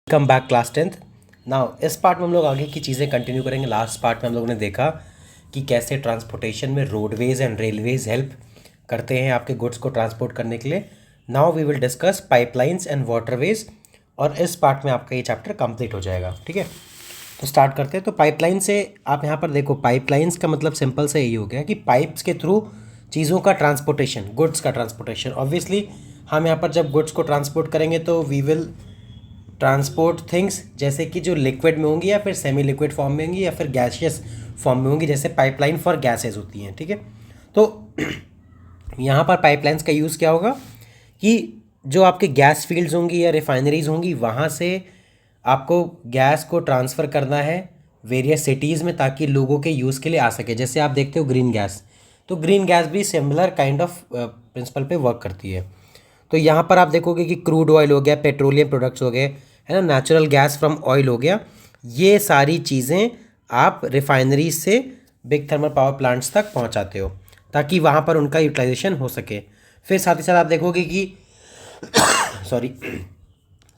Come back class 10th। Now इस part में हम लोग आगे की चीज़ें कंटिन्यू करेंगे। लास्ट पार्ट में हम लोगों ने देखा कि कैसे ट्रांसपोर्टेशन में रोडवेज एंड रेलवेज हेल्प करते हैं आपके गुड्स को ट्रांसपोर्ट करने के लिए। Now we will discuss pipelines and waterways, और इस पार्ट में आपका ये चैप्टर कंप्लीट हो जाएगा। ठीक है, तो स्टार्ट करते हैं। तो पाइपलाइन से आप यहाँ पर देखो, पाइपलाइंस का मतलब सिंपल से यही हो गया कि पाइप्स के थ्रू चीज़ों का ट्रांसपोर्टेशन, गुड्स का ट्रांसपोर्टेशन। ऑब्वियसली हम यहाँ पर जब गुड्स को ट्रांसपोर्ट करेंगे तो वी विल ट्रांसपोर्ट थिंग्स, जैसे कि जो लिक्विड में होंगी या फिर सेमी लिक्विड फॉर्म में होंगी या फिर गैसियस फॉर्म में होंगी, जैसे पाइपलाइन फॉर गैसेज होती हैं। ठीक है, तो यहाँ पर पाइपलाइंस का यूज़ क्या होगा कि जो आपके गैस फील्ड्स होंगी या रिफाइनरीज होंगी, वहाँ से आपको गैस को ट्रांसफ़र करना है वेरियस सिटीज़ में, ताकि लोगों के यूज़ के लिए आ सके। जैसे आप देखते हो ग्रीन गैस, तो ग्रीन गैस भी सिमिलर काइंड ऑफ प्रिंसिपल पे वर्क करती है। तो यहाँ पर आप देखोगे कि क्रूड ऑयल हो गया, पेट्रोलियम प्रोडक्ट्स हो गए, है ना, नेचुरल गैस फ्रॉम ऑयल हो गया, ये सारी चीज़ें आप रिफाइनरीज से बिग थर्मल पावर प्लांट्स तक पहुँचाते हो ताकि वहाँ पर उनका यूटिलाइजेशन हो सके। फिर साथ ही साथ आप देखोगे कि सॉरी,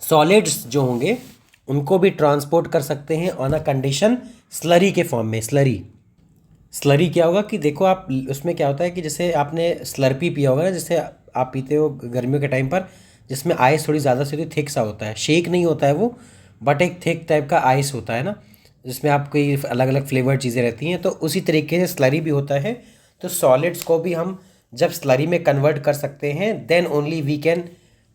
सॉलिड्स जो होंगे उनको भी ट्रांसपोर्ट कर सकते हैं ऑन अ कंडीशन स्लरी के फॉर्म में। स्लरी क्या होगा कि देखो आप, उसमें क्या होता है कि जैसे आपने स्लर्पी पिया होगा ना, जैसे आप पीते हो गर्मियों के टाइम पर, जिसमें आइस थोड़ी ज़्यादा से थोड़ी थिक सा होता है, शेक नहीं होता है वो, बट एक थिक टाइप का आइस होता है ना, जिसमें आप कोई अलग अलग फ्लेवर्ड चीज़ें रहती हैं। तो उसी तरीके से स्लरी भी होता है। तो सॉलिड्स को भी हम जब स्लरी में कन्वर्ट कर सकते हैं, then only we can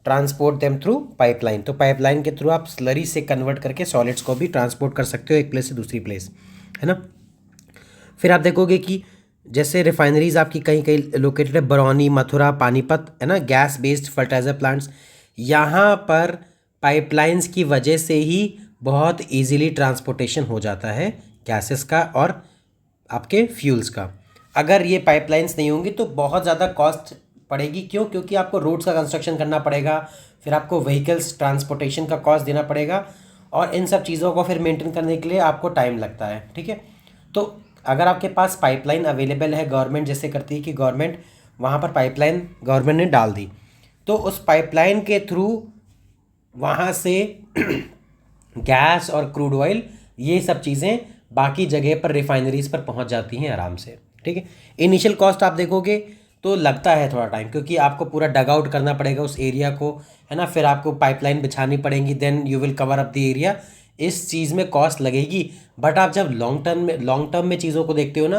transport them through pipeline. तो पाइपलाइन के थ्रू आप स्लरी से कन्वर्ट करके सॉलिड्स को भी ट्रांसपोर्ट कर सकते हो एक प्लेस से दूसरी प्लेस, है ना। फिर आप देखोगे कि जैसे रिफाइनरीज आपकी कहीं कहीं लोकेटेड है, बरौनी, मथुरा, पानीपत, है ना, गैस बेस्ड फर्टिलाइजर प्लांट्स, यहाँ पर पाइपलाइंस की वजह से ही बहुत इजीली ट्रांसपोर्टेशन हो जाता है गैसेस का और आपके फ्यूल्स का। अगर ये पाइपलाइंस नहीं होंगी तो बहुत ज़्यादा कॉस्ट पड़ेगी। क्यों? क्योंकि आपको रोड्स का कंस्ट्रक्शन करना पड़ेगा, फिर आपको व्हीकल्स ट्रांसपोर्टेशन का कॉस्ट देना पड़ेगा, और इन सब चीज़ों को फिर मेंटेन करने के लिए आपको टाइम लगता है। ठीक है, तो अगर आपके पास पाइपलाइन अवेलेबल है, गवर्नमेंट जैसे करती है कि गवर्नमेंट वहाँ पर पाइपलाइन गवर्नमेंट ने डाल दी, तो उस पाइपलाइन के थ्रू वहाँ से गैस और क्रूड ऑयल, ये सब चीज़ें बाकी जगह पर रिफाइनरीज पर पहुँच जाती हैं आराम से। ठीक है, इनिशियल कॉस्ट आप देखोगे तो लगता है थोड़ा टाइम, क्योंकि आपको पूरा डग आउट करना पड़ेगा उस एरिया को, है ना, फिर आपको पाइपलाइन बिछानी पड़ेगी, then you will cover up the area. इस चीज़ में कॉस्ट लगेगी, बट आप जब लॉन्ग टर्म में चीज़ों को देखते हो ना,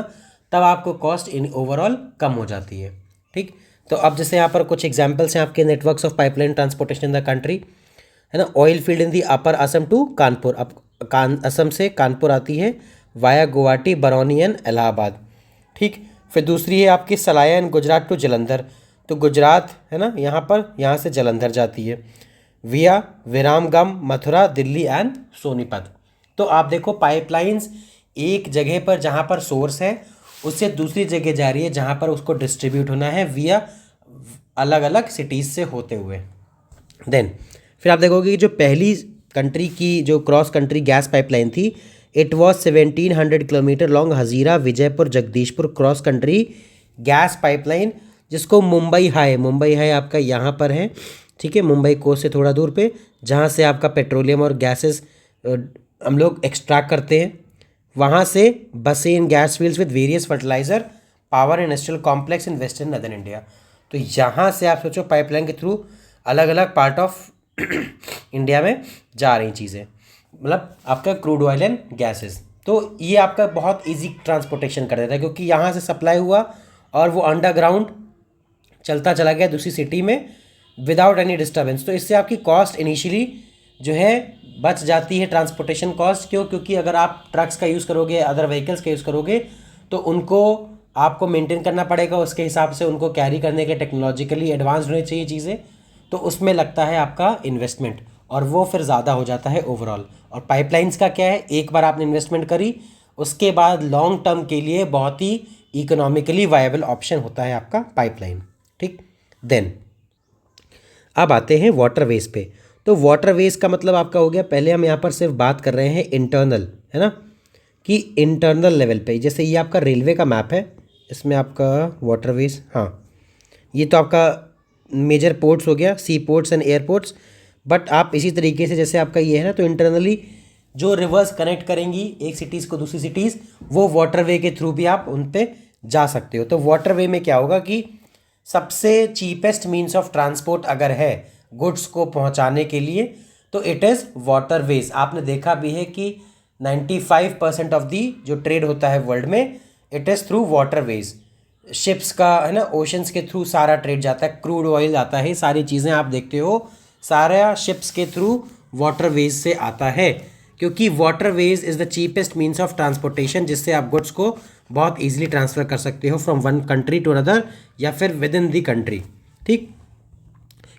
तब आपको कॉस्ट इन ओवरऑल कम हो जाती है। ठीक, तो अब जैसे यहाँ पर कुछ एग्जांपल्स हैं आपके networks of pipeline transportation in the country, है ना। Oil field in the upper Assam to Kanpur, अब असम से कानपुर आती है वाया गुवाहाटी, बरौनी एंड इलाहाबाद। ठीक, फिर दूसरी है आपकी सलाया एंड गुजरात टू जलंधर, तो गुजरात, है ना, यहाँ से जलंधर जाती है विया विरामगम, मथुरा, दिल्ली एंड सोनीपत। तो आप देखो पाइपलाइंस एक जगह पर जहाँ पर सोर्स है उससे दूसरी जगह जा रही है जहाँ पर उसको डिस्ट्रीब्यूट होना है विया अलग अलग सिटीज़ से होते हुए। देन फिर आप देखोगे कि जो पहली कंट्री की जो क्रॉस कंट्री गैस पाइपलाइन थी, it was 1700 kilometre long, Hazira Vijaypur Jagdishpur cross country gas pipeline, जिसको मुंबई हाई आपका यहाँ पर है। ठीक है, मुंबई कोस्ट से थोड़ा दूर पे, जहाँ से आपका पेट्रोलियम और गैसेस हम लोग एक्सट्रैक्ट करते हैं, वहाँ से बसे in gas fields with various fertilizer power industrial complex in western northern India. तो यहाँ से आप सोचो पाइपलाइन के थ्रू अलग अलग पार्ट ऑफ इंडिया में जा रही चीज़ें, मतलब आपका क्रूड ऑयल एंड गैसेस। तो ये आपका बहुत इजी ट्रांसपोर्टेशन कर देता है, क्योंकि यहाँ से सप्लाई हुआ और वो अंडरग्राउंड चलता चला गया दूसरी सिटी में विदाउट एनी डिस्टर्बेंस। तो इससे आपकी कॉस्ट इनिशियली जो है बच जाती है, ट्रांसपोर्टेशन कॉस्ट। क्यों? क्योंकि अगर आप ट्रक्स का यूज़ करोगे, अदर व्हीकल्स का यूज़ करोगे, तो उनको आपको मेंटेन करना पड़ेगा, उसके हिसाब से उनको कैरी करने के टेक्नोलॉजिकली एडवांस होनी चाहिए चीज़ें, तो उसमें लगता है आपका इन्वेस्टमेंट, और वो फिर ज़्यादा हो जाता है ओवरऑल। और पाइपलाइंस का क्या है, एक बार आपने इन्वेस्टमेंट करी, उसके बाद लॉन्ग टर्म के लिए बहुत ही इकोनॉमिकली वायबल ऑप्शन होता है आपका पाइपलाइन। ठीक, देन अब आते हैं वाटरवेज पे। तो वाटरवेज का मतलब आपका हो गया, पहले हम यहाँ पर सिर्फ बात कर रहे हैं इंटरनल, है ना, कि इंटरनल लेवल पे। जैसे ये आपका रेलवे का मैप है, इसमें आपका वाटरवेज, हाँ, ये तो आपका मेजर पोर्ट्स हो गया, सी पोर्ट्स एंड एयरपोर्ट्स। बट आप इसी तरीके से जैसे आपका ये है ना, तो इंटरनली जो रिवर्स कनेक्ट करेंगी एक सिटीज़ को दूसरी सिटीज़, वो वाटरवे के थ्रू भी आप उन पे जा सकते हो। तो वाटरवे में क्या होगा कि सबसे चीपेस्ट मीन्स ऑफ ट्रांसपोर्ट अगर है गुड्स को पहुंचाने के लिए, तो इट इज़ वाटरवेज। आपने देखा भी है कि 95% ऑफ दी जो ट्रेड होता है वर्ल्ड में, it is through waterways. Ships का है ना, ओशंस के थ्रू सारा ट्रेड जाता है, क्रूड ऑयल आता है, सारी चीज़ें आप देखते हो सारा शिप्स के थ्रू वाटरवेज से आता है, क्योंकि waterways is the cheapest means of transportation, जिससे आप गुड्स को बहुत ईजिली ट्रांसफ़र कर सकते हो from one country to another या फिर विद इन दी कंट्री। ठीक,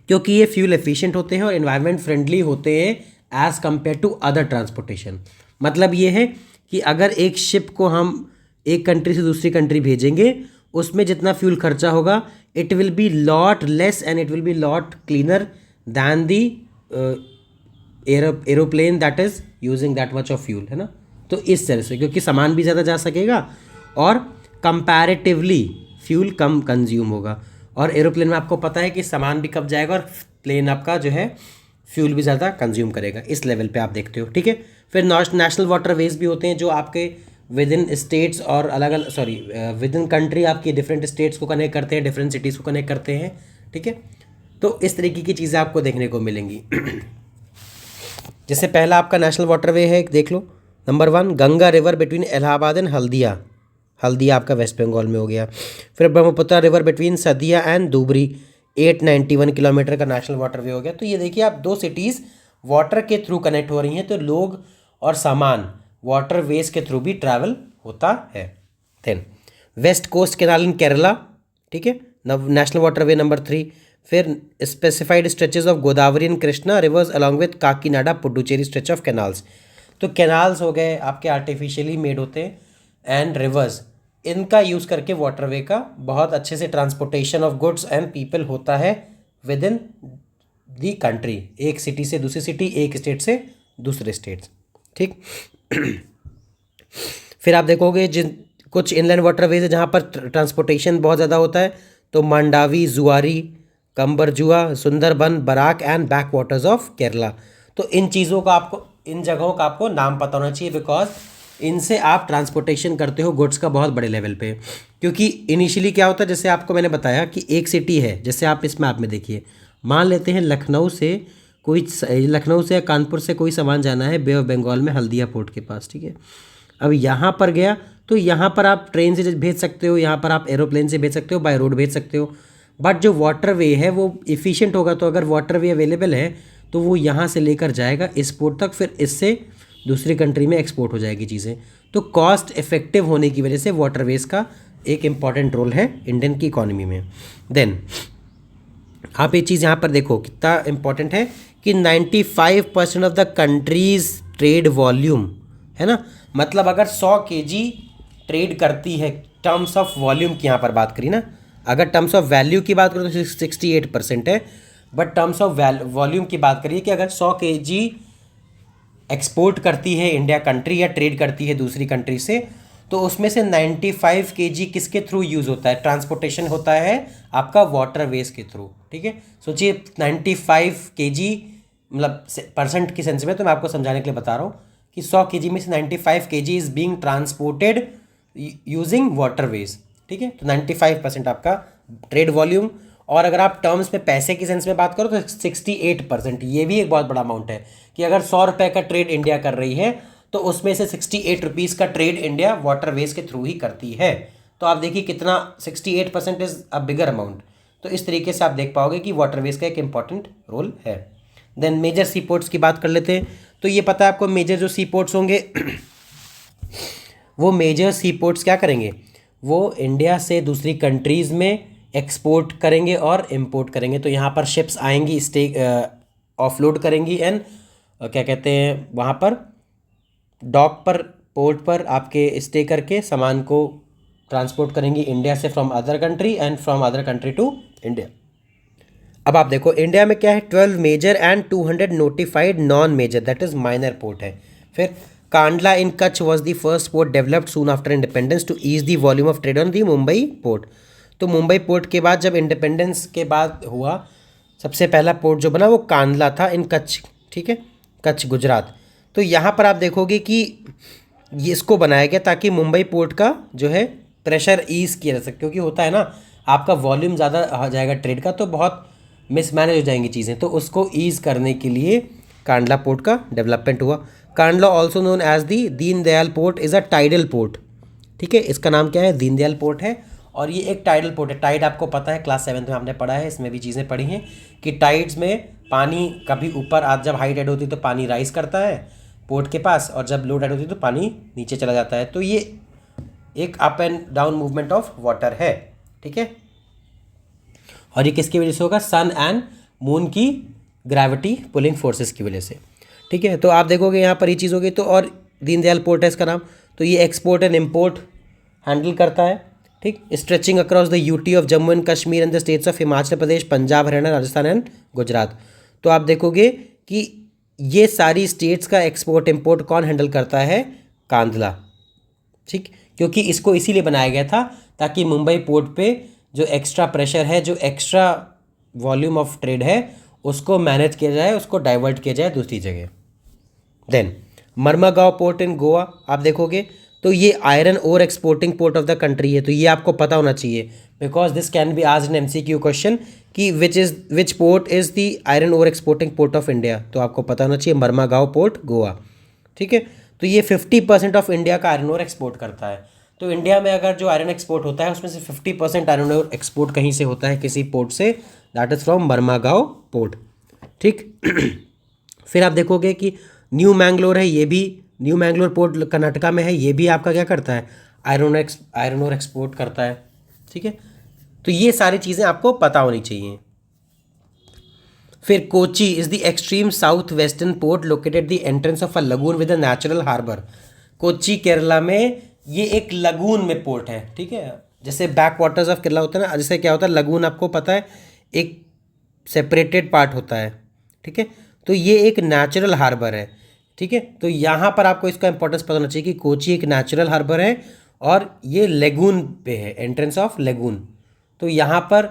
क्योंकि ये फ्यूल एफिशिएंट होते हैं और इन्वायरमेंट फ्रेंडली होते हैं as compare to other transportation. मतलब ये है कि अगर एक शिप को हम एक कंट्री से दूसरी कंट्री भेजेंगे, उसमें जितना फ्यूल खर्चा होगा, it will be lot less and it will be lot cleaner than the aeroplane that is using that much of fuel, है ना। तो इस तरह से, क्योंकि सामान भी ज़्यादा जा सकेगा और कंपैरेटिवली फ्यूल कम कंज्यूम होगा। और एरोप्लेन में आपको पता है कि सामान भी कम जाएगा और प्लेन आपका जो है फ्यूल भी ज़्यादा कंज्यूम करेगा। इस लेवल पे आप देखते हो, ठीक है। फिर नेशनल वाटरवेज भी होते हैं जो आपके विद इन स्टेट्स और अलग अलग विद इन कंट्री आपकी डिफरेंट स्टेट्स को कनेक्ट करते हैं, डिफरेंट सिटीज़ को कनेक्ट करते हैं, ठीक है। तो इस तरीके की चीज़ें आपको देखने को मिलेंगी। जैसे पहला आपका नेशनल वाटरवे है, देख लो, number 1 Ganga river between Allahabad and Haldia. Haldia आपका वेस्ट बंगाल में हो गया। फिर Brahmaputra river between Sadiya and Dhubri, 891 kilometre का नेशनल वाटरवे हो गया। तो ये देखिए आप, दो सिटीज़ वाटर के थ्रू कनेक्ट हो रही हैं, तो लोग और सामान वाटरवेज के थ्रू भी ट्रैवल होता है। Then west coast canal in Kerala, ठीक है, नेशनल वाटरवे नंबर 3। फिर specified stretches of Godavari and Krishna rivers along with Kakinada Puducherry stretch of canals. तो कैनाल्स हो गए आपके आर्टिफिशियली मेड होते हैं, एंड रिवर्स, इनका यूज़ करके वाटरवे का बहुत अच्छे से transportation of goods and people होता है विद इन दी कंट्री, एक सिटी से दूसरी सिटी, एक स्टेट से दूसरे स्टेट्स, ठीक। फिर आप देखोगे जिन कुछ इनलैंड वाटरवेज है जहाँ पर ट्रांसपोर्टेशन बहुत ज़्यादा होता है, तो Mandovi, Zuari, Cumberjua, Sundarban, Barak and backwaters of Kerala. तो इन चीज़ों का आपको, इन जगहों का आपको नाम पता होना चाहिए, बिकॉज इनसे आप ट्रांसपोर्टेशन करते हो गुड्स का बहुत बड़े लेवल पे। क्योंकि इनिशियली क्या होता है, जैसे आपको मैंने बताया कि एक सिटी है, जैसे आप इस मैप में देखिए, मान लेते हैं लखनऊ से या कानपुर से कोई सामान जाना है बे ऑफ बंगाल में हल्दिया पोर्ट के पास, ठीक है। अब यहाँ पर गया तो यहाँ पर आप ट्रेन से भेज सकते हो, यहाँ पर आप एरोप्लेन से भेज सकते हो, बाय रोड भेज सकते हो। बट जो वाटरवे है वो इफ़िशिएंट होगा, तो अगर वाटरवे अवेलेबल है तो वो यहाँ से लेकर जाएगा इस पोर्ट तक, फिर इससे दूसरी कंट्री में एक्सपोर्ट हो जाएगी चीज़ें। तो कॉस्ट इफेक्टिव होने की वजह से वाटरवेज का एक इम्पॉर्टेंट रोल है इंडियन की इकोनॉमी में। देन आप ये चीज़ यहाँ पर देखो कितना इम्पॉर्टेंट है कि 95% of the countries trade volume, है ना, मतलब अगर 100 kg ट्रेड करती है, टर्म्स ऑफ वॉल्यूम की यहाँ पर बात करी ना, अगर टर्म्स ऑफ वैल्यू की बात करें तो 68% है, बट टर्म्स ऑफ वॉल्यूम की बात करिए कि अगर 100 kg एक्सपोर्ट करती है इंडिया कंट्री या ट्रेड करती है दूसरी कंट्री से, तो उसमें से 95 kg किसके थ्रू यूज़ होता है, ट्रांसपोर्टेशन होता है आपका वाटरवेज के थ्रू, ठीक है। सोचिए 95 kg, मतलब परसेंट की सेंस में, तो मैं आपको समझाने के लिए बता रहा हूँ कि 100 kg में से 95 kg is being transported using waterways, ठीक है। तो 95% आपका ट्रेड वॉल्यूम। और अगर आप टर्म्स में पैसे की सेंस में बात करो तो 68%, ये भी एक बहुत बड़ा अमाउंट है कि अगर 100 रुपये का ट्रेड इंडिया कर रही है तो उसमें से 68 रुपीज़ का ट्रेड इंडिया वाटरवेज के थ्रू ही करती है। तो आप देखिए कितना 68% इज़ अ बिगर अमाउंट। तो इस तरीके से आप देख पाओगे कि वाटरवेज का एक इंपॉर्टेंट रोल है। देन मेजर सी पोर्ट्स की बात कर लेते हैं। तो ये पता है आपको, मेजर जो सी पोर्ट्स होंगे वो मेजर सी पोर्ट्स क्या करेंगे, वो इंडिया से दूसरी कंट्रीज़ में एक्सपोर्ट करेंगे और इंपोर्ट करेंगे। तो यहाँ पर शिप्स आएंगी, ऑफलोड करेंगी एंड क्या कहते हैं, वहाँ पर डॉक पर, पोर्ट पर आपके स्टे करके सामान को ट्रांसपोर्ट करेंगी इंडिया से from other country and from other country to India. अब आप देखो इंडिया में क्या है, 12 major and 200 notified non major, that is minor port है। फिर Kandla in Kutch was the first port developed soon after independence to ease the volume of trade on the Mumbai port. तो Mumbai port के बाद जब इंडिपेंडेंस के बाद हुआ सबसे पहला पोर्ट जो बना वो कांडला था इन कच्छ, ठीक है, कच्छ गुजरात। तो यहाँ पर आप देखोगे कि ये इसको बनाया गया ताकि मुंबई पोर्ट का जो है प्रेशर ईज किया जा सके, क्योंकि होता है ना आपका वॉल्यूम ज़्यादा आ जाएगा ट्रेड का तो बहुत मिसमैनेज हो जाएंगी चीज़ें, तो उसको ईज करने के लिए कांडला पोर्ट का डेवलपमेंट हुआ। Kandla also known as the Deendayal port is a tidal port, ठीक है, इसका नाम क्या है, दीनदयाल पोर्ट है। और ये एक टाइडल पोर्ट है। टाइड आपको पता है, क्लास 7th में आपने पढ़ा है, इसमें भी चीज़ें पढ़ी हैं कि टाइड्स में पानी कभी ऊपर आज जब हाई टाइड होती है तो पानी राइज करता है पोर्ट के पास, और जब लो टाइड होती है तो पानी नीचे चला जाता है। तो ये एक up and down movement of water है, ठीक है। और ये किसकी वजह से होगा, सन एंड मून की ग्रेविटी पुलिंग फोर्सेस की वजह से, ठीक है। तो आप देखोगे यहाँ पर ये चीज़ होगी। तो और दीनदयाल पोर्ट है इसका नाम। तो ये एक्सपोर्ट एंड इम्पोर्ट हैंडल करता है, ठीक, stretching across the UT of Jammu and Kashmir and the states of Himachal Pradesh, Punjab, Haryana, Rajasthan and Gujarat. तो आप देखोगे कि ये सारी स्टेट्स का एक्सपोर्ट इम्पोर्ट कौन हैंडल करता है, कांडला, ठीक, क्योंकि इसको इसीलिए बनाया गया था ताकि मुंबई पोर्ट पे जो एक्स्ट्रा प्रेशर है, जो एक्स्ट्रा वॉल्यूम ऑफ ट्रेड है, उसको मैनेज किया जाए, उसको डाइवर्ट किया जाए दूसरी जगह। Then Marmagao port in Goa आप देखोगे तो ये iron ore exporting port of the country है। तो ये आपको पता होना चाहिए because this can be asked in MCQ question कि which port is the iron ore exporting port of India. तो आपको पता होना चाहिए मर्मागांव पोर्ट गोवा, ठीक है। तो ये 50% ऑफ इंडिया का आयरन ओर एक्सपोर्ट करता है। तो इंडिया में अगर जो आयरन एक्सपोर्ट होता है उसमें से 50% आयरन ओर एक्सपोर्ट कहीं से होता है, किसी पोर्ट से, दैट इज़ फ्रॉम मर्मागांव पोर्ट, ठीक। फिर आप देखोगे कि न्यू मैंगलोर है, ये भी न्यू मैंगलोर पोर्ट कर्नाटका में है, ये भी आपका क्या करता है, आयरन ओर एक्सपोर्ट करता है, ठीक है। तो ये सारी चीज़ें आपको पता होनी चाहिए। फिर Kochi is the extreme south western port located the entrance of a lagoon with a natural harbour. Kochi Kerala में ये एक लगून में पोर्ट है, ठीक है। जैसे बैक वाटर्स ऑफ केरला होता है ना, जैसे क्या होता है लगून, आपको पता है एक सेपरेटेड पार्ट होता है, ठीक है। तो ये एक नेचुरल हार्बर है, ठीक है। तो यहाँ पर आपको इसका इंपॉर्टेंस पता होना चाहिए कि कोची एक नेचुरल हार्बर है और ये लेगून पे है, एंट्रेंस ऑफ लेगून। तो यहाँ पर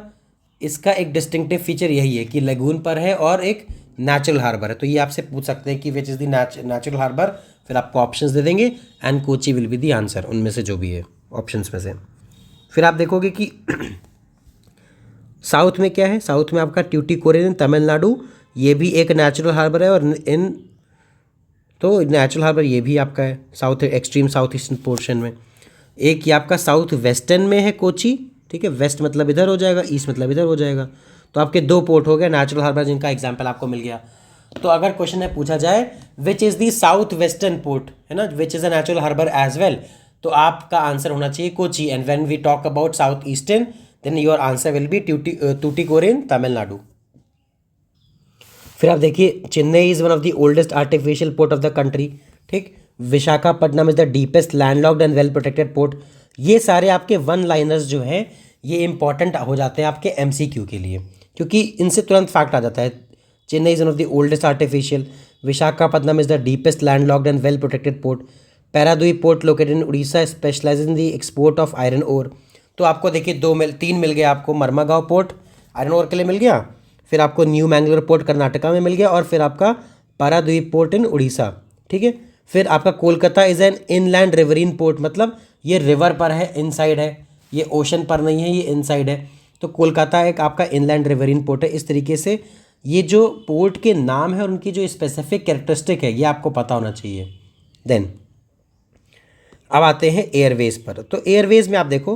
इसका एक डिस्टिंक्टिव फीचर यही है कि लेगून पर है और एक नेचुरल हार्बर है। तो ये आपसे पूछ सकते हैं कि which is the natural harbour, फिर आपको ऑप्शंस दे देंगे and Kochi will be the answer, उनमें से जो भी है ऑप्शंस में से। फिर आप देखोगे कि साउथ में क्या है, साउथ में आपका ट्यूटिकोरिन तमिलनाडु, ये भी एक नेचुरल हार्बर है। और तो नेचुरल हार्बर ये भी आपका है south extreme south eastern portion में। एक ये आपका साउथ वेस्टर्न में है कोची, ठीक है, वेस्ट मतलब इधर हो जाएगा, ईस्ट मतलब इधर हो जाएगा। तो आपके दो पोर्ट हो गए नेचुरल हार्बर जिनका एग्जाम्पल आपको मिल गया। तो अगर क्वेश्चन में पूछा जाए which is the south western port, है ना, which is a natural harbour as well, तो आपका आंसर होना चाहिए Kochi. And when we talk about south eastern then your answer will be Tuticorin Tamil Nadu. फिर आप देखिए Chennai is one of the oldest artificial port of the country, ठीक। Visakhapatnam is the deepest landlocked and well protected port. ये सारे आपके one liners जो हैं ये इंपॉर्टेंट हो जाते हैं आपके MCQ के लिए, क्योंकि इनसे तुरंत फैक्ट आ जाता है। Chennai is one of the oldest artificial, Visakhapatnam is the deepest landlocked and well protected port, Paradip port located in Orissa specialise in the export of iron ore. तो आपको देखिए तीन मिल गया आपको, मर्मागांव पोर्ट आयरन ओर के लिए मिल गया, फिर आपको न्यू मैंगलोर पोर्ट कर्नाटका में मिल गया, और फिर आपका पाराद्वीप पोर्ट इन उड़ीसा, ठीक है। फिर आपका Kolkata is an inland riverine port, मतलब ये रिवर पर है, इनसाइड है, ये ओशन पर नहीं है, ये इनसाइड है। तो कोलकाता एक आपका इनलैंड रिवरीन पोर्ट है। इस तरीके से ये जो पोर्ट के नाम है और उनकी जो स्पेसिफिक कैरेक्टरिस्टिक है ये आपको पता होना चाहिए। देन अब आते हैं एयरवेज पर। तो एयरवेज में आप देखो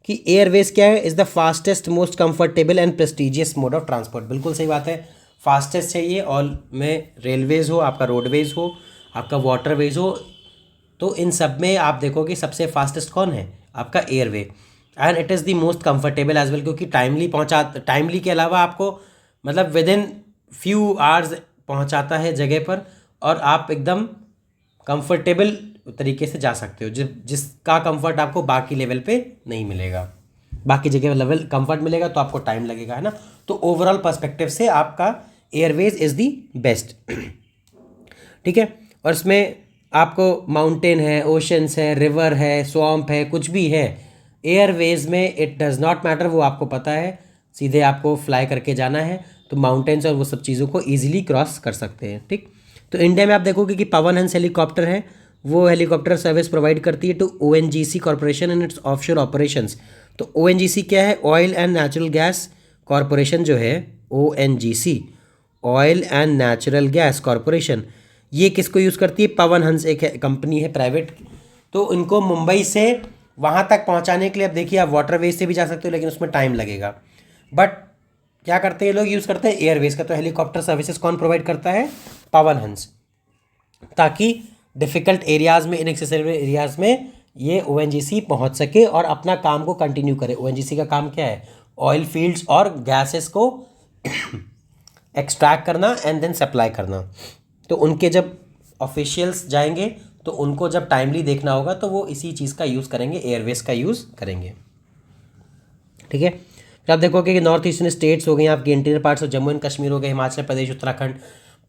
कि एयरवेज क्या है, is the fastest most comfortable and prestigious mode of transport. बिल्कुल सही बात है, फास्टेस्ट चाहिए, और में रेलवेज हो, आपका रोडवेज हो, आपका वाटरवेज हो, तो इन सब में आप देखो कि सबसे फास्टेस्ट कौन है, आपका airway. And it is the most comfortable as well, क्योंकि टाइमली के अलावा आपको मतलब विद इन फ्यू आवर्स पहुंचाता है जगह पर, और आप एकदम कंफर्टेबल तरीके से जा सकते हो, जिसका कंफर्ट आपको बाकी लेवल पे नहीं मिलेगा। बाकी जगह लेवल कंफर्ट मिलेगा तो आपको टाइम लगेगा, है ना। तो ओवरऑल पर्सपेक्टिव से आपका एयरवेज इज़ दी बेस्ट, ठीक है। और इसमें आपको माउंटेन है, ओशंस है, रिवर है, स्वॉम्प है, कुछ भी है, एयरवेज में इट डज़ नॉट मैटर, वो आपको पता है, सीधे आपको फ्लाई करके जाना है। तो माउंटेन्स और वो सब चीज़ों को ईजिली क्रॉस कर सकते हैं। ठीक, तो इंडिया में आप देखोगे कि पवन हंस हेलीकॉप्टर है, वो हेलीकॉप्टर सर्विस प्रोवाइड करती है to ONGC corporation and its offshore operations. तो ONGC क्या है? Oil and natural gas corporation जो है, ONGC oil and natural gas corporation, ये किसको यूज़ करती है? पवन हंस एक कंपनी है प्राइवेट। तो इनको मुंबई से वहाँ तक पहुँचाने के लिए, अब देखिए आप वाटरवेज से भी जा सकते हो लेकिन उसमें टाइम लगेगा, बट क्या करते हैं लोग? यूज़ करते हैं एयरवेज का। तो हेलीकॉप्टर सर्विसेज कौन प्रोवाइड करता है? पवन हंस, ताकि डिफ़िकल्ट एरियाज़ में, इनएक्सेसिबल एरियाज़ में ये ONGC पहुंच सके और अपना काम को कंटिन्यू करे। ONGC का काम क्या है? ऑयल फील्ड्स और गैसेस को एक्सट्रैक्ट करना एंड देन सप्लाई करना। तो उनके जब ऑफिशियल्स जाएंगे तो उनको जब टाइमली देखना होगा तो वो इसी चीज़ का यूज़ करेंगे, एयरवेज का यूज़ करेंगे। ठीक है, फिर आप देखोगे कि नॉर्थ ईस्टर्न स्टेट्स हो गए आपके, interior parts of Jammu and Kashmir हो गए, हिमाचल प्रदेश, उत्तराखंड,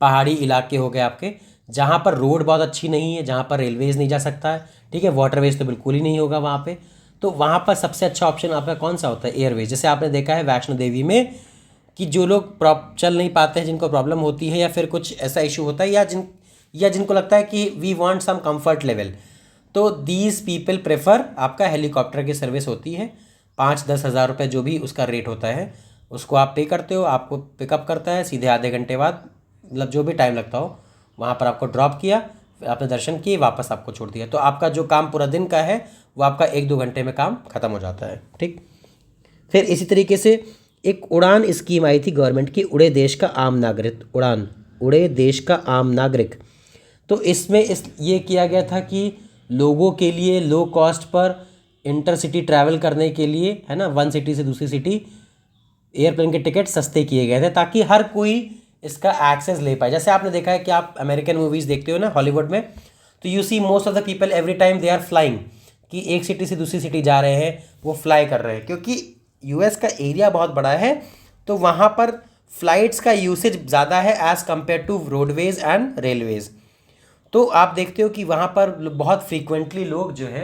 पहाड़ी इलाके हो गए आपके, जहाँ पर रोड बहुत अच्छी नहीं है, जहाँ पर रेलवेज़ नहीं जा सकता है। ठीक है, वाटरवेज तो बिल्कुल ही नहीं होगा वहाँ पे। तो वहाँ पर सबसे अच्छा ऑप्शन आपका कौन सा होता है? एयरवेज। जैसे आपने देखा है वैष्णो देवी में कि जो लोग चल नहीं पाते हैं, जिनको प्रॉब्लम होती है या फिर कुछ ऐसा इशू होता है, या जिनको लगता है कि we want some comfort level, तो दीज पीपल प्रेफर आपका हेलीकॉप्टर की सर्विस होती है। 5-10 हज़ार रुपये जो भी उसका रेट होता है उसको आप पे करते हो, आपको पिकअप करता है सीधे आधे घंटे बाद, मतलब जो भी टाइम लगता हो वहाँ पर आपको ड्रॉप किया, आपने दर्शन किए, वापस आपको छोड़ दिया। तो आपका जो काम पूरा दिन का है वो आपका 1-2 घंटे में काम ख़त्म हो जाता है। ठीक, फिर इसी तरीके से एक उड़ान स्कीम आई थी गवर्नमेंट की, उड़े देश का आम नागरिक, उड़ान, उड़े देश का आम नागरिक। तो इसमें ये किया गया था कि लोगों के लिए low cost per intercity travel करने के लिए, है ना, वन सिटी से दूसरी सिटी, एयरप्लेन के टिकट सस्ते किए गए थे ताकि हर कोई इसका एक्सेस ले पाए। जैसे आपने देखा है कि आप अमेरिकन मूवीज़ देखते हो ना, हॉलीवुड में, तो you see most of the people every time they are flying, कि एक सिटी से दूसरी सिटी जा रहे हैं, वो फ्लाई कर रहे हैं, क्योंकि US का एरिया बहुत बड़ा है तो वहाँ पर फ्लाइट्स का यूसेज ज़्यादा है as compare to roadways and railways. तो आप देखते हो कि वहाँ पर बहुत फ्रीक्वेंटली लोग जो है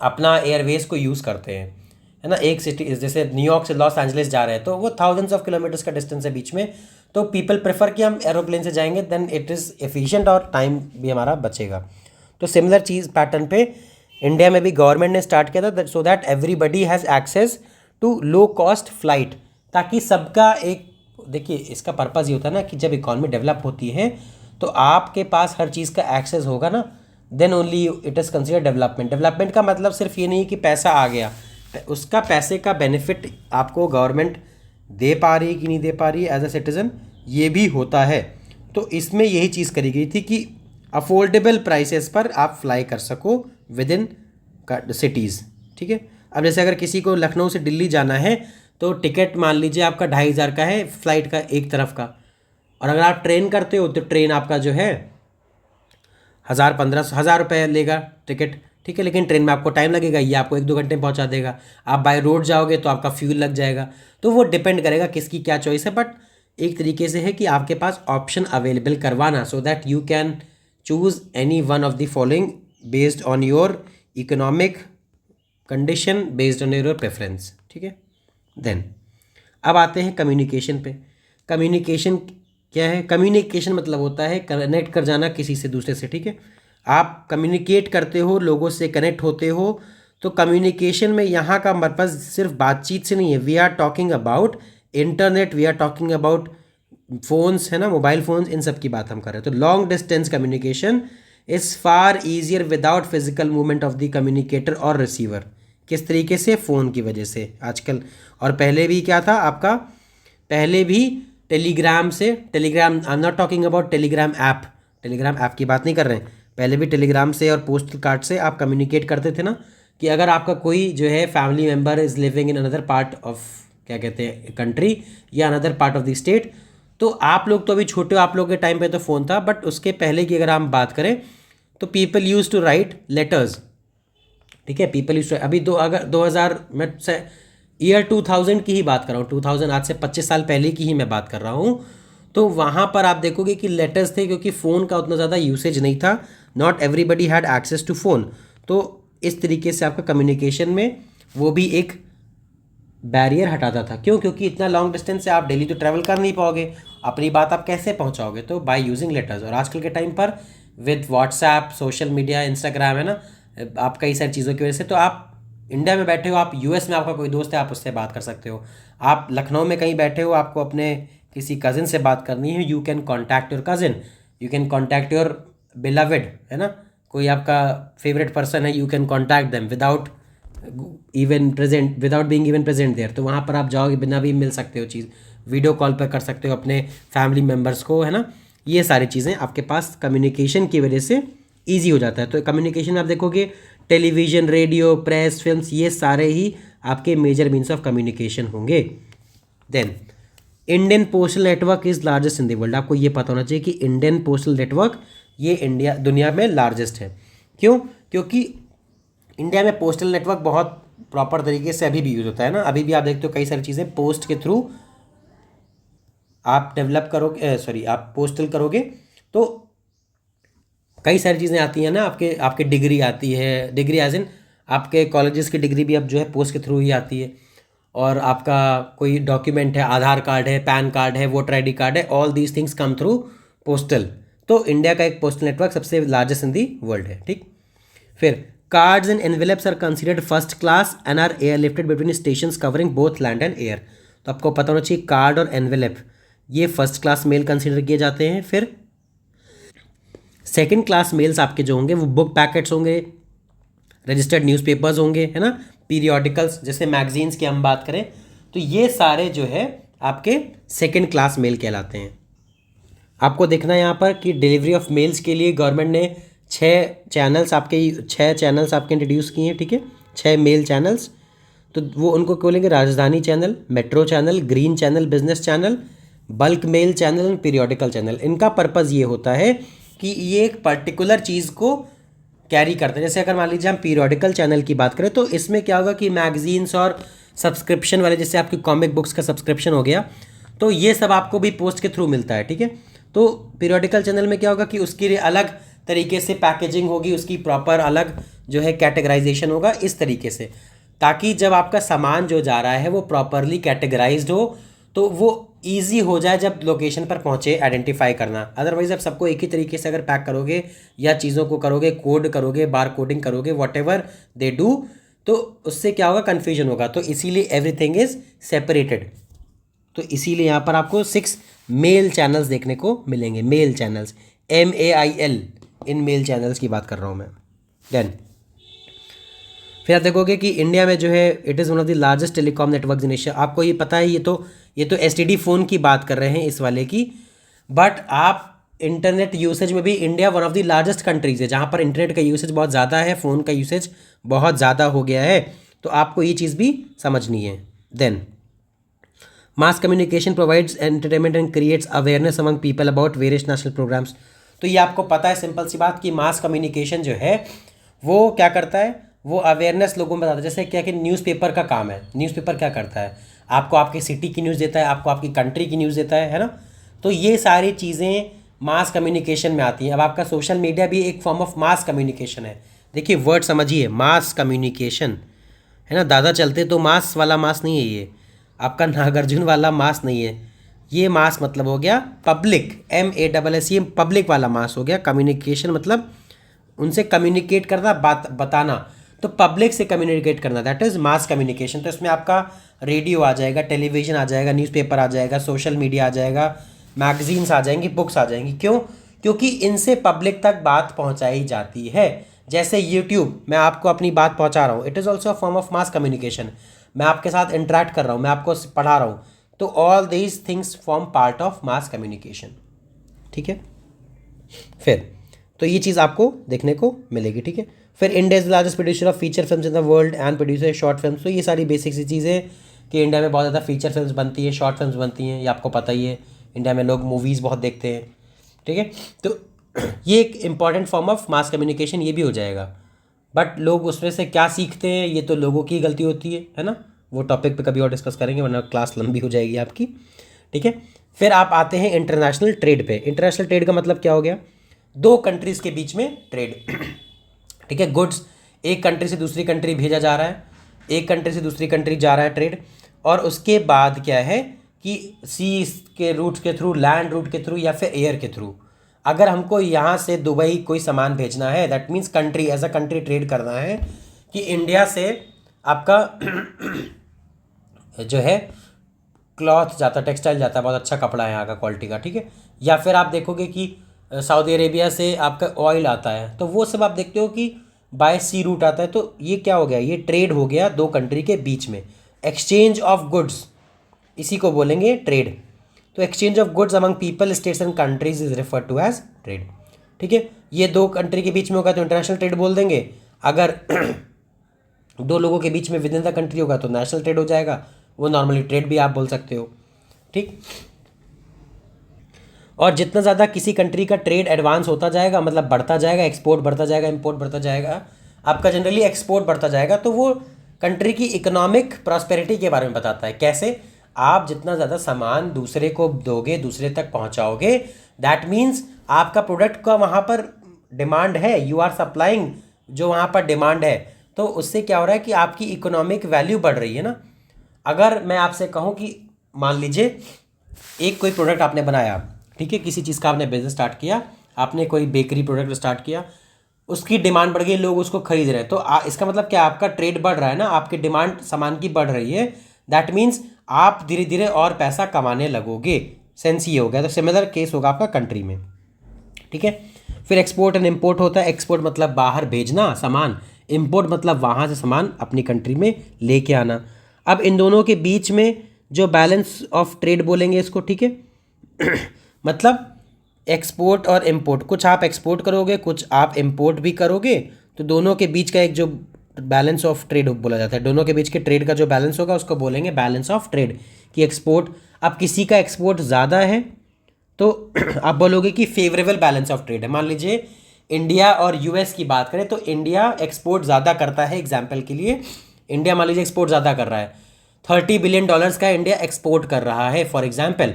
अपना एयरवेज को यूज़ करते हैं, है ना। एक सिटी जैसे न्यूयॉर्क से लॉस एंजलिस जा रहे हैं तो वो थाउजेंड्स ऑफ किलोमीटर्स का डिस्टेंस है बीच में, तो पीपल प्रेफर कि हम एरोप्लेन से जाएंगे, देन इट इज़ एफिशिएंट और टाइम भी हमारा बचेगा। तो सिमिलर चीज़ पैटर्न पे इंडिया में भी गवर्नमेंट ने स्टार्ट किया था, so that everybody has access to low cost flight, ताकि सबका एक, देखिए इसका पर्पज़ ये होता है ना कि जब इकॉनमी डेवलप होती है तो आपके पास हर चीज़ का एक्सेस होगा ना, then only it is consider development. Development का मतलब सिर्फ ये नहीं कि पैसा आ गया, उसका पैसे का बेनिफिट आपको गवर्नमेंट दे पा रही है कि नहीं दे पा रही है एज अ सिटीज़न, ये भी होता है। तो इसमें यही चीज़ करी गई थी कि अफोर्डेबल प्राइसेस पर आप फ्लाई कर सको विद इन सिटीज़। ठीक है, अब जैसे अगर किसी को लखनऊ से दिल्ली जाना है तो टिकट मान लीजिए आपका 2,500 का है फ्लाइट का एक तरफ का, और अगर आप ट्रेन करते हो तो ट्रेन आपका जो है 1,000-1,500 रुपये लेगा टिकट। ठीक है, लेकिन ट्रेन में आपको टाइम लगेगा, ये आपको 1-2 घंटे में पहुंचा देगा। आप बाय रोड जाओगे तो आपका फ्यूल लग जाएगा। तो वो डिपेंड करेगा किसकी क्या चॉइस है, बट एक तरीके से है कि आपके पास ऑप्शन अवेलेबल करवाना, so that you can choose any one of the following based on your economic condition, based on your preference. ठीक है, देन अब आते हैं कम्युनिकेशन पे। कम्युनिकेशन क्या है? कम्युनिकेशन मतलब होता है कनेक्ट कर जाना किसी से दूसरे से। ठीक है, आप कम्युनिकेट करते हो, लोगों से कनेक्ट होते हो, तो कम्युनिकेशन में यहाँ का पर्पज़ सिर्फ बातचीत से नहीं है। We are talking about internet, we are talking about phones, है ना, मोबाइल फ़ोन्स, इन सब की बात हम कर रहे हैं। तो long distance communication is far easier without physical movement of the communicator और रिसीवर। किस तरीके से? फ़ोन की वजह से आजकल, और पहले भी क्या था आपका, पहले भी टेलीग्राम से, Telegram, I am not talking about Telegram app, Telegram app की बात नहीं कर रहे हैं, पहले भी टेलीग्राम से और पोस्टल कार्ड से आप कम्युनिकेट करते थे ना, कि अगर आपका कोई जो है family member is living in another part of, क्या कहते हैं, कंट्री या another part of the state, तो आप लोग तो अभी छोटे हो, आप लोग के टाइम पे तो फ़ोन था, बट उसके पहले की अगर हम बात करें तो people use to write letters. ठीक है, पीपल यूज़ टू, अभी अगर 2000 में से ईयर 2000 की ही बात कर रहा हूँ, 2000 आज से 25 साल पहले की ही मैं बात कर रहा हूँ, तो वहाँ पर आप देखोगे कि लेटर्स थे, क्योंकि फ़ोन का उतना ज़्यादा यूसेज नहीं था, not everybody had access to phone. तो इस तरीके से आपका कम्युनिकेशन में वो भी एक बैरियर हटाता था। क्यों? क्योंकि इतना लॉन्ग डिस्टेंस से आप डेली तो ट्रैवल कर नहीं पाओगे, अपनी बात आप कैसे पहुंचाओगे? तो बाय यूजिंग लेटर्स। और आजकल के टाइम पर with WhatsApp, social media, Instagram, है ना, आप कई सारी चीज़ों की वजह से, तो आप इंडिया में बैठे हो, आप यूएस में आपका कोई दोस्त है, आप उससे बात कर सकते हो। आप लखनऊ में कहीं बैठे हो, आपको अपने किसी कज़िन से बात करनी है, you can contact your cousin, you can contact your beloved, है ना, कोई आपका फेवरेट पर्सन है, you can contact them without even present, without being even present there. तो वहाँ पर आप जाओगे, बिना भी मिल सकते हो, चीज़ वीडियो कॉल पर कर सकते हो अपने फैमिली मेम्बर्स को, है ना। ये सारी चीज़ें आपके पास कम्युनिकेशन की वजह से ईजी हो जाता है। तो कम्युनिकेशन आप देखोगे, टेलीविज़न, रेडियो, प्रेस, फिल्म्स, ये सारे ही आपके मेजर मीन्स ऑफ कम्युनिकेशन होंगे। Then Indian postal network is largest in the world. आपको ये पता होना चाहिए कि इंडियन पोस्टल नेटवर्क ये दुनिया में लार्जेस्ट है। क्यों? क्योंकि इंडिया में पोस्टल नेटवर्क बहुत प्रॉपर तरीके से अभी भी यूज़ होता है ना। अभी भी आप देखते हो कई सारी चीज़ें पोस्ट के थ्रू आप डेवलप करोगे, सॉरी, आप पोस्टल करोगे तो कई सारी चीज़ें आती हैं ना। आपके आपके डिग्री आती है, डिग्री एज इन आपके कॉलेजेस की डिग्री भी अब जो है पोस्ट के थ्रू ही आती है। और आपका कोई डॉक्यूमेंट है, आधार कार्ड है, पैन कार्ड है, वोटर आईडी कार्ड है, all these things come through postal. तो इंडिया का एक पोस्टल नेटवर्क सबसे लार्जेस्ट इन दी वर्ल्ड है। ठीक, फिर cards and envelopes are considered first class and are airlifted between stations covering both land and air. तो आपको पता होना चाहिए कार्ड और एनवेलप ये फर्स्ट क्लास मेल कंसिडर किए जाते हैं। फिर सेकंड क्लास मेल्स आपके जो होंगे वो बुक पैकेट्स होंगे, रजिस्टर्ड न्यूज़पेपर्स होंगे, है ना, पीरियोडिकल्स, जैसे मैगजीन्स की हम बात करें तो ये सारे जो है आपके सेकंड क्लास मेल कहलाते हैं। आपको देखना है यहाँ पर कि डिलीवरी ऑफ मेल्स के लिए गवर्नमेंट ने 6 चैनल्स आपके इंट्रोड्यूस किए हैं। ठीक है, 6 मेल चैनल्स। तो वो उनको बोलेंगे Rajdhani channel, metro channel, green channel, business channel, bulk mail channel and periodical channel. इनका पर्पज़ ये होता है कि ये एक पर्टिकुलर चीज़ को कैरी करते हैं। जैसे अगर मान लीजिए हम पीरियोडिकल चैनल की बात करें तो इसमें क्या होगा कि मैगजीन्स और सब्सक्रिप्शन वाले, जैसे आपकी कॉमिक बुक्स का सब्सक्रिप्शन हो गया, तो ये सब आपको भी पोस्ट के थ्रू मिलता है। ठीक है, तो पीरियोडिकल चैनल में क्या होगा कि उसके लिए अलग तरीके से पैकेजिंग होगी, उसकी प्रॉपर अलग जो है कैटेगराइजेशन होगा इस तरीके से, ताकि जब आपका सामान जो जा रहा है वो प्रॉपरली कैटेगराइज्ड हो, तो वो ईजी हो जाए जब लोकेशन पर पहुंचे आइडेंटिफाई करना। अदरवाइज आप सबको एक ही तरीके से अगर पैक करोगे या चीज़ों को करोगे, कोड करोगे, बार कोडिंग करोगे, वॉट एवर दे डू, तो उससे क्या होगा, कन्फ्यूजन होगा। तो इसीलिए एवरीथिंग इज सेपरेटेड। तो इसीलिए यहाँ पर आपको 6 मेल चैनल्स देखने को मिलेंगे। Mail channels, MAIL, in male channels की बात कर रहा हूँ मैं। देन फिर आप देखोगे कि इंडिया में जो है it is one of the largest telecom network in Asia. आपको ये पता है, ये तो STD फ़ोन की बात कर रहे हैं इस वाले की, बट आप इंटरनेट यूसेज में भी India one of the largest countries है, जहाँ पर इंटरनेट का यूसेज बहुत ज़्यादा है, फ़ोन का यूसेज बहुत ज़्यादा हो गया है। तो आपको ये चीज़ भी समझनी है। Then mass communication provides entertainment and creates awareness among people about various national programmes. तो ये आपको पता है, सिंपल सी बात, कि मास कम्युनिकेशन जो है वो क्या करता है, वो अवेयरनेस लोगों में बताता है। जैसे क्या कि न्यूज़पेपर का काम है, न्यूज़पेपर क्या करता है, आपको आपकी सिटी की न्यूज़ देता है, आपको आपकी कंट्री की न्यूज़ देता है ना। तो ये सारी चीज़ें मास कम्युनिकेशन में आती हैं। अब आपका सोशल मीडिया भी एक फॉर्म ऑफ मास कम्युनिकेशन है। देखिए वर्ड समझिए, मास कम्युनिकेशन, है ना, दादा चलते तो मास वाला मास नहीं है, ये आपका नागार्जुन वाला मास नहीं है। ये मास मतलब हो गया पब्लिक, MASS, ये पब्लिक वाला मास हो गया। कम्युनिकेशन मतलब उनसे कम्युनिकेट करना, बात बताना, तो पब्लिक से कम्युनिकेट करना, दैट इज़ मास कम्युनिकेशन। तो इसमें आपका रेडियो आ जाएगा, टेलीविज़न आ जाएगा, न्यूज़पेपर आ जाएगा, सोशल मीडिया आ जाएगा, मैगजीन्स आ जाएंगी, बुक्स आ जाएंगी। क्यों? क्योंकि इनसे पब्लिक तक बात पहुंचाई जाती है। जैसे यूट्यूब, मैं आपको अपनी बात पहुंचा रहा हूँ, it is also a form of mass communication. मैं आपके साथ इंटरेक्ट कर रहा हूँ, मैं आपको पढ़ा रहा हूँ, तो all these things form part of mass communication. ठीक है, फिर तो ये चीज़ आपको देखने को मिलेगी। ठीक है, फिर India is the largest producer of feature films in the world and producer short films. तो ये सारी बेसिक सी चीज़ें कि इंडिया में बहुत ज़्यादा फीचर फिल्म्स बनती है, शॉर्ट फिल्म्स बनती हैं, ये आपको पता ही है। इंडिया में लोग मूवीज़ बहुत देखते हैं। ठीक है, तो ये एक important form of mass communication ये भी हो जाएगा, बट लोग उसमें से क्या सीखते हैं ये तो लोगों की गलती होती है ना। वो टॉपिक पे कभी और डिस्कस करेंगे, वरना क्लास लंबी हो जाएगी आपकी। ठीक है, फिर आप आते हैं इंटरनेशनल ट्रेड पे। इंटरनेशनल ट्रेड का मतलब क्या हो गया, 2 कंट्रीज़ के बीच में ट्रेड। ठीक है, गुड्स एक कंट्री से दूसरी कंट्री भेजा जा रहा है, एक कंट्री से दूसरी कंट्री जा रहा है ट्रेड, और उसके बाद क्या है कि सी के रूट के थ्रू, लैंड रूट के थ्रू या फिर एयर के थ्रू अगर हमको यहाँ से दुबई कोई सामान भेजना है, that means country as a country trade करना है कि इंडिया से आपका जो है क्लॉथ जाता, टेक्सटाइल जाता है, बहुत अच्छा कपड़ा है यहाँ का क्वालिटी का, ठीक है। या फिर आप देखोगे कि सऊदी अरेबिया से आपका ऑयल आता है, तो वो सब आप देखते हो कि बाय सी रूट आता है। तो ये क्या हो गया, ये ट्रेड हो गया दो कंट्री के बीच में, एक्सचेंज ऑफ गुड्स, इसी को बोलेंगे ट्रेड। तो exchange of goods among people, states and countries is refer to as trade, ठीक है। ये दो कंट्री के बीच में होगा तो इंटरनेशनल ट्रेड बोल देंगे। अगर दो लोगों के बीच में विद इन द कंट्री होगा तो नेशनल ट्रेड हो जाएगा, वो नॉर्मली ट्रेड भी आप बोल सकते हो, ठीक। और जितना ज़्यादा किसी कंट्री का ट्रेड एडवांस होता जाएगा, मतलब बढ़ता जाएगा, एक्सपोर्ट बढ़ता जाएगा, इंपोर्ट बढ़ता जाएगा, आपका जनरली एक्सपोर्ट बढ़ता जाएगा, तो वो कंट्री की इकोनॉमिक प्रॉस्पेरिटी के बारे में बताता है। कैसे, आप जितना ज़्यादा सामान दूसरे को दोगे, दूसरे तक पहुंचाओगे, दैट मीन्स आपका प्रोडक्ट का वहाँ पर डिमांड है, यू आर सप्लाइंग, जो वहाँ पर डिमांड है, तो उससे क्या हो रहा है कि आपकी इकोनॉमिक वैल्यू बढ़ रही है ना। अगर मैं आपसे कहूँ कि मान लीजिए एक कोई प्रोडक्ट आपने बनाया, ठीक है, किसी चीज़ का आपने बिजनेस स्टार्ट किया, आपने कोई बेकरी प्रोडक्ट स्टार्ट किया, उसकी डिमांड बढ़ गई, लोग उसको खरीद रहे हैं, तो इसका मतलब क्या, आपका ट्रेड बढ़ रहा है ना, आपकी डिमांड सामान की बढ़ रही है, दैट मीन्स आप धीरे धीरे और पैसा कमाने लगोगे। सेंस ये हो गया। तो सिमिलर केस होगा आपका कंट्री में, ठीक है। फिर एक्सपोर्ट एंड इम्पोर्ट होता है। एक्सपोर्ट मतलब बाहर भेजना सामान, इम्पोर्ट मतलब वहाँ से सामान अपनी कंट्री में लेके आना। अब इन दोनों के बीच में जो बैलेंस ऑफ ट्रेड बोलेंगे इसको, ठीक है। मतलब एक्सपोर्ट और इम्पोर्ट, कुछ आप एक्सपोर्ट करोगे, कुछ आप इम्पोर्ट भी करोगे, तो दोनों के बीच का एक जो बैलेंस ऑफ ट्रेड बोला जाता है, दोनों के बीच के ट्रेड का जो बैलेंस होगा उसको बोलेंगे बैलेंस ऑफ ट्रेड। कि एक्सपोर्ट, अब किसी का एक्सपोर्ट ज़्यादा है तो आप बोलोगे कि फेवरेबल बैलेंस ऑफ ट्रेड है। मान लीजिए इंडिया और यूएस की बात करें तो इंडिया एक्सपोर्ट ज़्यादा करता है। एग्जाम्पल के लिए इंडिया मान लीजिए एक्सपोर्ट ज़्यादा कर रहा है, $30 बिलियन का इंडिया एक्सपोर्ट कर रहा है फॉर एग्जाम्पल,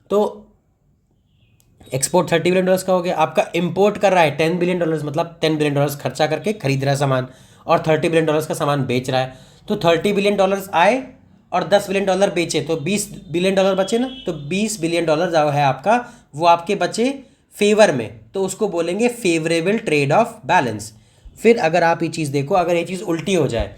तो एक्सपोर्ट $30 बिलियन का हो गया। आपका इंपोर्ट कर रहा है $10 बिलियन, मतलब $10 बिलियन खर्चा करके खरीद रहा है सामान और $30 बिलियन का सामान बेच रहा है। तो $30 बिलियन आए और $10 बिलियन बेचे तो $20 बिलियन बचे ना, तो $20 बिलियन जो है आपका, वो आपके बचे फेवर में, तो उसको बोलेंगे फेवरेबल ट्रेड ऑफ बैलेंस। फिर अगर आप ये चीज़ देखो, अगर ये चीज़ उल्टी हो जाए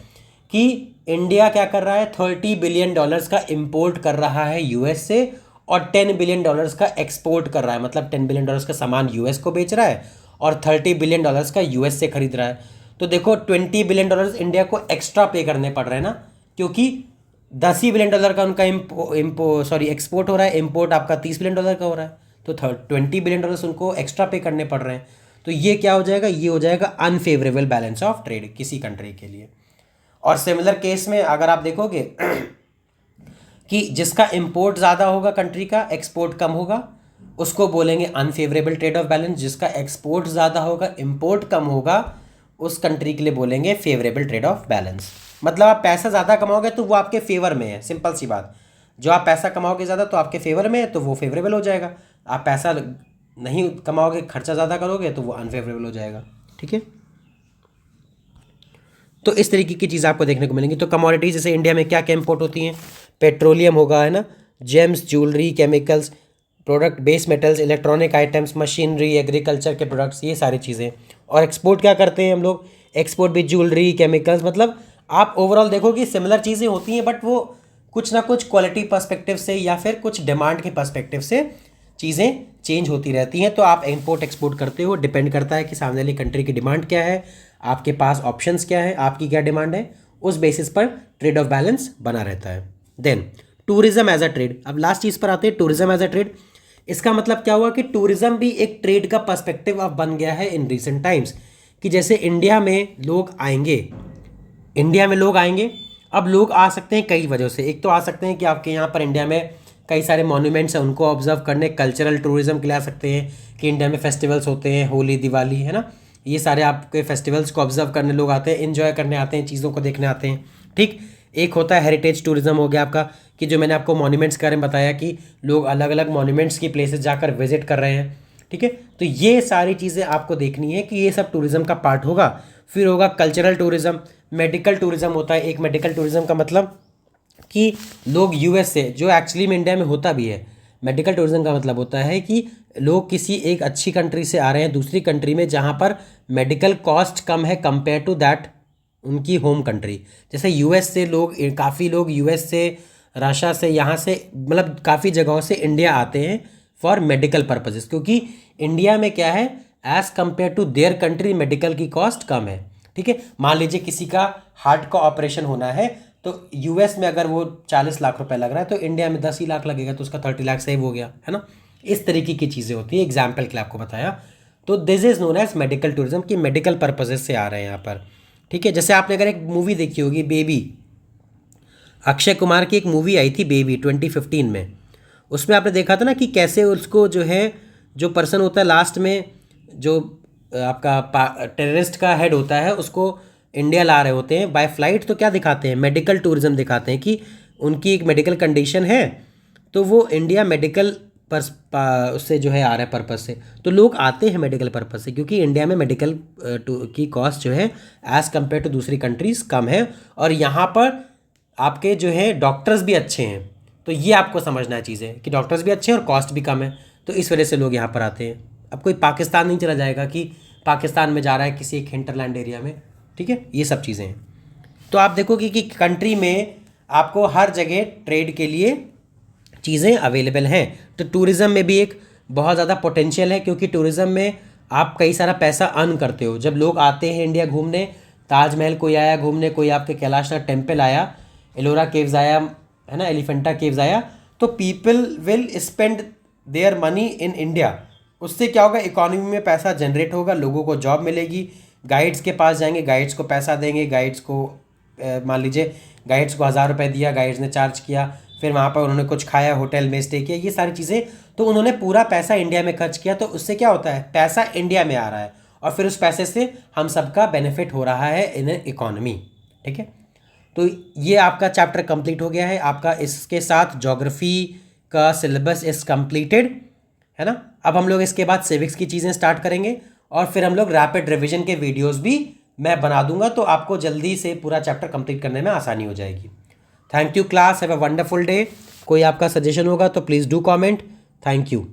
कि इंडिया क्या कर रहा है, $30 बिलियन का इंपोर्ट कर रहा है यूएस से और $10 बिलियन का एक्सपोर्ट कर रहा है, मतलब $10 बिलियन का सामान यूएस को बेच रहा है और $30 बिलियन का यूएस से खरीद रहा है, तो देखो $20 बिलियन इंडिया को एक्स्ट्रा पे करने पड़ रहे हैं ना, क्योंकि $10 बिलियन का उनका एक्सपोर्ट हो रहा है, इंपोर्ट आपका $30 बिलियन का हो रहा है, तो $20 बिलियन उनको एक्स्ट्रा पे करने पड़ रहे हैं। तो ये क्या हो जाएगा, ये हो जाएगा अनफेवरेबल बैलेंस ऑफ ट्रेड किसी कंट्री के लिए। और सिमिलर केस में अगर आप देखोगे कि जिसका इंपोर्ट ज़्यादा होगा कंट्री का, एक्सपोर्ट कम होगा, उसको बोलेंगे अनफेवरेबल ट्रेड ऑफ बैलेंस। जिसका एक्सपोर्ट ज़्यादा होगा, इंपोर्ट कम होगा, उस कंट्री के लिए बोलेंगे फेवरेबल ट्रेड ऑफ बैलेंस। मतलब आप पैसा ज़्यादा कमाओगे तो वो आपके फेवर में है, सिंपल सी बात। जो आप पैसा कमाओगे ज़्यादा तो आपके फेवर में है, तो वो फेवरेबल हो जाएगा। आप पैसा नहीं कमाओगे, खर्चा ज़्यादा करोगे, तो वो अनफेवरेबल हो जाएगा, ठीक है। तो इस तरीके की चीज़ आपको देखने को मिलेंगी। तो कमोडिटीज़ जैसे इंडिया में क्या क्या इंपोर्ट होती हैं, पेट्रोलियम होगा, है ना, James, jewellery, chemicals, product, base metals, electronic items, machinery, agriculture के प्रोडक्ट्स, ये सारी चीज़ें। और एक्सपोर्ट क्या करते हैं हम लोग, एक्सपोर्ट भी ज्वेलरी, केमिकल्स, मतलब आप ओवरऑल देखो कि सिमिलर चीज़ें होती हैं, बट वो कुछ ना कुछ क्वालिटी पर्सपेक्टिव से या फिर कुछ डिमांड के पर्सपेक्टिव से चीज़ें चेंज होती रहती हैं। तो आप इंपोर्ट एक्सपोर्ट करते हो, डिपेंड करता है कि सामने वाली कंट्री की डिमांड क्या है, आपके पास ऑप्शंस क्या है, आपकी क्या डिमांड है, उस बेसिस पर ट्रेड ऑफ बैलेंस बना रहता है। Then tourism as a trade. अब लास्ट चीज़ पर आते हैं, टूरिज्म एज अ ट्रेड। इसका मतलब क्या हुआ कि टूरिज्म भी एक ट्रेड का पर्सपेक्टिव अब बन गया है इन रिसेंट टाइम्स। कि जैसे इंडिया में लोग आएंगे, अब लोग आ सकते हैं कई वजहों से। एक तो आ सकते हैं कि आपके यहाँ पर इंडिया में कई सारे मॉन्यूमेंट्स हैं, उनको ऑब्जर्व करने, कल्चरल टूरिज्म के लिए आ सकते हैं कि इंडिया में फेस्टिवल्स होते हैं, होली, दिवाली, है ना, ये सारे आपके फेस्टिवल्स को ऑब्जर्व करने लोग आते हैं, एंजॉय करने आते हैं, चीज़ों को देखने आते हैं, ठीक। एक होता है हेरिटेज टूरिज्म, हो गया आपका कि जो मैंने आपको मॉन्यूमेंट्स के बारे में बताया कि लोग अलग अलग मॉन्यूमेंट्स की प्लेसेस जाकर विजिट कर रहे हैं, ठीक है। तो ये सारी चीज़ें आपको देखनी है कि ये सब टूरिज्म का पार्ट होगा। फिर होगा कल्चरल टूरिज्म, मेडिकल टूरिज्म होता है एक। मेडिकल टूरिज्म का मतलब कि लोग यूएस से, जो एक्चुअली में इंडिया में होता भी है, मेडिकल टूरिज्म का मतलब होता है कि लोग किसी एक अच्छी कंट्री से आ रहे हैं दूसरी कंट्री में जहाँ पर मेडिकल कॉस्ट कम है कंपेयर टू दैट उनकी होम कंट्री। जैसे यूएस से लोग, काफ़ी लोग यूएस से, रशिया से, यहाँ से, मतलब काफ़ी जगहों से इंडिया आते हैं फॉर मेडिकल पर्पजेस, क्योंकि इंडिया में क्या है, as compare to their country medical की कॉस्ट कम है। ठीक है, मान लीजिए किसी का हार्ट का ऑपरेशन होना है तो यूएस में अगर वो 40 लाख रुपए लग रहा है तो इंडिया में 10 ही लाख लगेगा, तो उसका 30 लाख सेव हो गया, है ना। इस तरीके की चीज़ें होती है, एग्जाम्पल के लिए आपको बताया। तो this is known as medical tourism, कि मेडिकल पर्पजेज से आ रहे हैं यहाँ पर। ठीक है, जैसे आपने अगर एक मूवी देखी होगी बेबी, अक्षय कुमार की एक मूवी आई थी बेबी 2015 में, उसमें आपने देखा था ना कि कैसे उसको जो है, जो पर्सन होता है लास्ट में, जो आपका टेररिस्ट का हेड होता है, उसको इंडिया ला रहे होते हैं बाय फ्लाइट, तो क्या दिखाते हैं, मेडिकल टूरिज्म दिखाते हैं कि उनकी एक मेडिकल कंडीशन है तो वो इंडिया मेडिकल उससे जो है आ रहा है पर्पज़ से। तो लोग आते हैं मेडिकल पर्पज़ से क्योंकि इंडिया में मेडिकल की कॉस्ट जो है एज़ कम्पेयर टू दूसरी कंट्रीज़ कम है, और यहाँ पर आपके जो है डॉक्टर्स भी अच्छे हैं। तो ये आपको समझना है चीज़ें कि डॉक्टर्स भी अच्छे हैं और कॉस्ट भी कम है, तो इस वजह से लोग यहाँ पर आते हैं। अब कोई पाकिस्तान नहीं चला जाएगा कि पाकिस्तान में जा रहा है किसी एक हिंटरलैंड एरिया में। ठीक है, ये सब चीज़ें हैं। तो आप देखोगे कि कंट्री में आपको हर जगह ट्रेड के लिए चीज़ें अवेलेबल हैं। तो टूरिज़्म में भी एक बहुत ज़्यादा पोटेंशियल है, क्योंकि टूरिज़्म में आप कई सारा पैसा अर्न करते हो। जब लोग आते हैं इंडिया घूमने, ताजमहल कोई आया घूमने, कोई आपके कैलाशनाथ टेम्पल आया, एलोरा केव्स आया, है ना, एलिफेंटा केव्स आया, तो people will spend their money in India. उससे क्या होगा, इकोनॉमी में पैसा जनरेट होगा, लोगों को जॉब मिलेगी, गाइड्स के पास जाएंगे, गाइड्स को पैसा देंगे, गाइड्स को मान लीजिए गाइड्स को 1000 रुपये दिया, गाइड्स ने चार्ज किया, फिर वहाँ पर उन्होंने कुछ खाया, होटल में स्टे किया, ये सारी चीज़ें, तो उन्होंने पूरा पैसा इंडिया में खर्च किया। तो उससे क्या होता है, पैसा इंडिया में आ रहा है और फिर उस पैसे से हम सबका बेनिफिट हो रहा है इन इकोनॉमी। ठीक है, तो ये आपका चैप्टर कंप्लीट हो गया है आपका। इसके साथ ज्योग्राफी का सिलेबस इज कंप्लीटेड, है ना। अब हम लोग इसके बाद सिविक्स की चीज़ें स्टार्ट करेंगे और फिर हम लोग रैपिड रिवीजन के वीडियोस भी मैं बना दूंगा, तो आपको जल्दी से पूरा चैप्टर कंप्लीट करने में आसानी हो जाएगी। Thank you class, have a wonderful day. कोई आपका सजेशन होगा तो please do comment. Thank you.